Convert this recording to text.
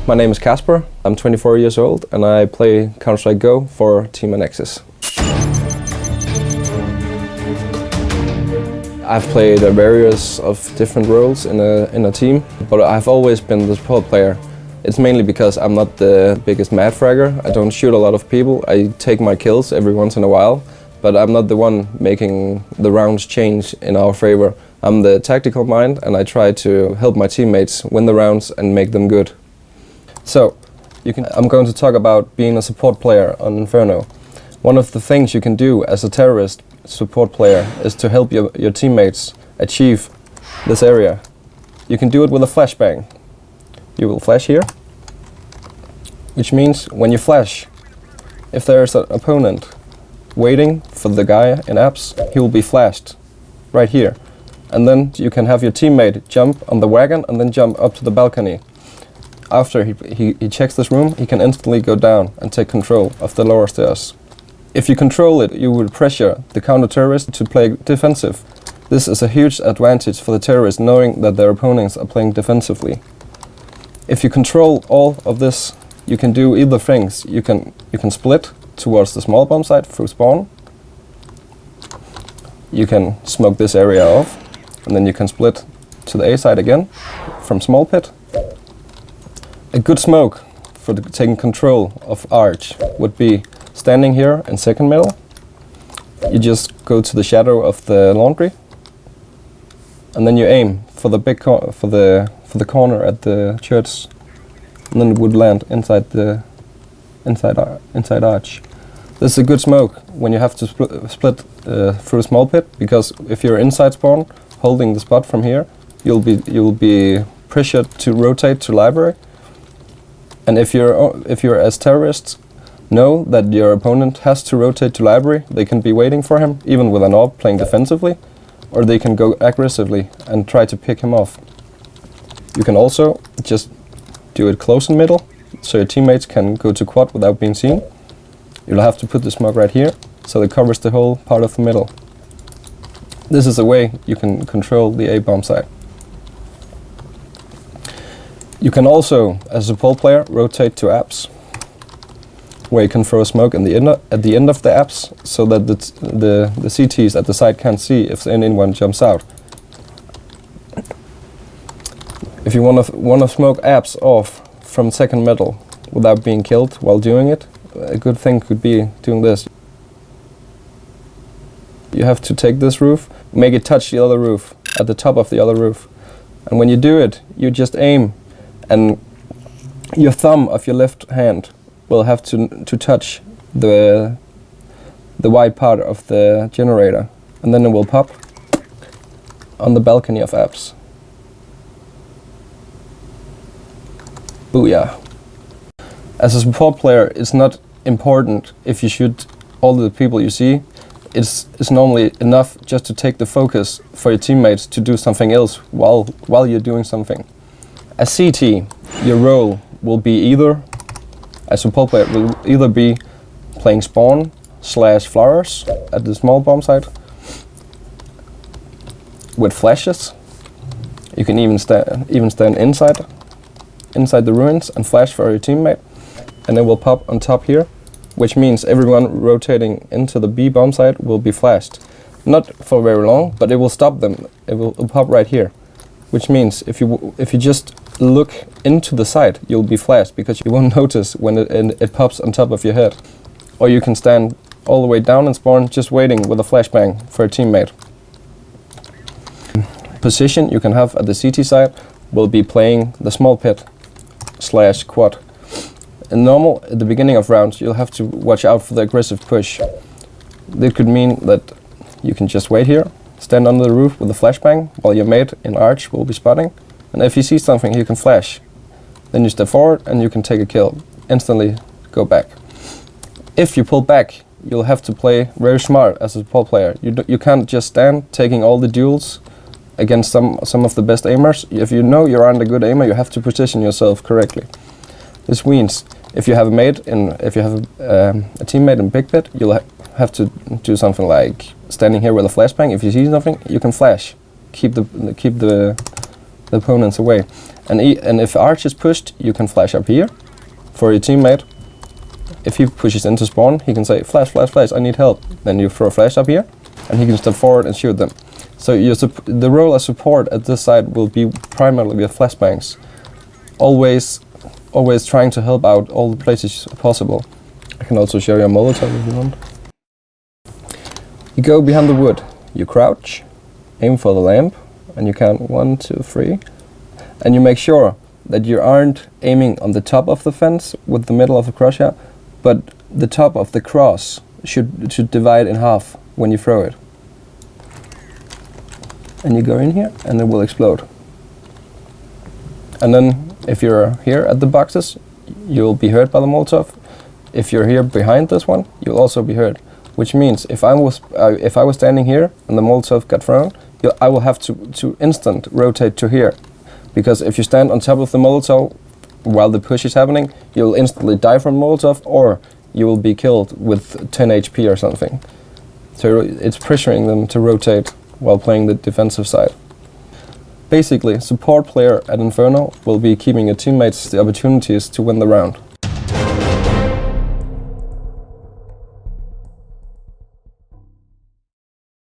My name is Kasper, I'm 24 years old and I play Counter-Strike Go for Team Nexus. I've played various of different roles in a team, but I've always been the support player. It's mainly because I'm not the biggest mad fragger. I don't shoot a lot of people. I take my kills every once in a while, but I'm not the one making the rounds change in our favor. I'm the tactical mind and I try to help my teammates win the rounds and make them good. So, I'm going to talk about being a support player on Inferno. One of the things you can do as a terrorist support player is to help your teammates achieve this area. You can do it with a flashbang. You will flash here, which means when you flash, if there is an opponent waiting for the guy in apps, he will be flashed right here. And then you can have your teammate jump on the wagon and then jump up to the balcony. After he checks this room, he can instantly go down and take control of the lower stairs. If you control it, you will pressure the counter-terrorist to play defensive. This is a huge advantage for the terrorist, knowing that their opponents are playing defensively. If you control all of this, you can do either things. You can split towards the small bomb site through spawn. You can smoke this area off, and then you can split to the A side again from small pit. A good smoke for taking control of Arch would be standing here in second middle. You just go to the shadow of the laundry, and then you aim for the big for the corner at the church, and then it would land inside the inside Arch. This is a good smoke when you have to split through a small pit, because if you're inside spawn holding the spot from here, you'll be pressured to rotate to library. And if you're as terrorists know that your opponent has to rotate to library, they can be waiting for him, even with an AWP playing defensively, or they can go aggressively and try to pick him off. You can also just do it close in middle, so your teammates can go to quad without being seen. You'll have to put the smoke right here, so it covers the whole part of the middle. This is a way you can control the A-bomb site. You can also, as a support player, rotate to apps, where you can throw smoke at the end of the apps, so that the CTs at the side can't see if anyone jumps out. If you want to smoke apps off from second middle without being killed while doing it, a good thing could be doing this. You have to take this roof, make it touch the other roof, at the top of the other roof. And when you do it, you just aim, and your thumb of your left hand will have to touch the white part of the generator, and then it will pop on the balcony of apps. Booyah. As a support player, it's not important if you shoot all the people you see. It's normally enough just to take the focus for your teammates to do something else while you're doing something. As CT, your role will be either, as support player, will either be playing spawn / flowers at the small bomb site with flashes. You can even stand inside the ruins and flash for your teammate, and it will pop on top here, which means everyone rotating into the B bomb site will be flashed. Not for very long, but it will stop them. It will pop right here, which means if you just look into the site, you'll be flashed, because you won't notice when it pops on top of your head. Or you can stand all the way down and spawn, just waiting with a flashbang for a teammate. Position you can have at the CT side will be playing the small pit / quad. In normal, at the beginning of rounds, you'll have to watch out for the aggressive push. That could mean that you can just wait here, stand under the roof with a flashbang, while your mate in Arch will be spotting. And if he sees something, he can flash. Then you step forward and you can take a kill. Instantly go back. If you pull back, you'll have to play very smart as a support player. You can't just stand taking all the duels against some of the best aimers. If you know you're a good aimer, you have to position yourself correctly. This means if you have a teammate in big pit, you'll have to do something like standing here with a flashbang. If you see something, you can flash. Keep the opponents away. And if arch is pushed, you can flash up here for your teammate. If he pushes into spawn, he can say, flash, flash, flash, I need help. Then you throw a flash up here, and he can step forward and shoot them. So the role as support at this side will be primarily with flashbangs. Always trying to help out all the places possible. I can also show you a Molotov if you want. You go behind the wood, you crouch, aim for the lamp, and you count 1, 2, 3. And you make sure that you aren't aiming on the top of the fence with the middle of the crosshair, but the top of the cross should divide in half when you throw it. And you go in here and it will explode. And then if you're here at the boxes, you'll be hurt by the Molotov. If you're here behind this one, you'll also be hurt. Which means if I was standing here and the Molotov got thrown, I will have to instant rotate to here. Because if you stand on top of the Molotov while the push is happening, you'll instantly die from Molotov, or you will be killed with 10 HP or something. So it's pressuring them to rotate while playing the defensive side. Basically, support player at Inferno will be keeping your teammates the opportunities to win the round.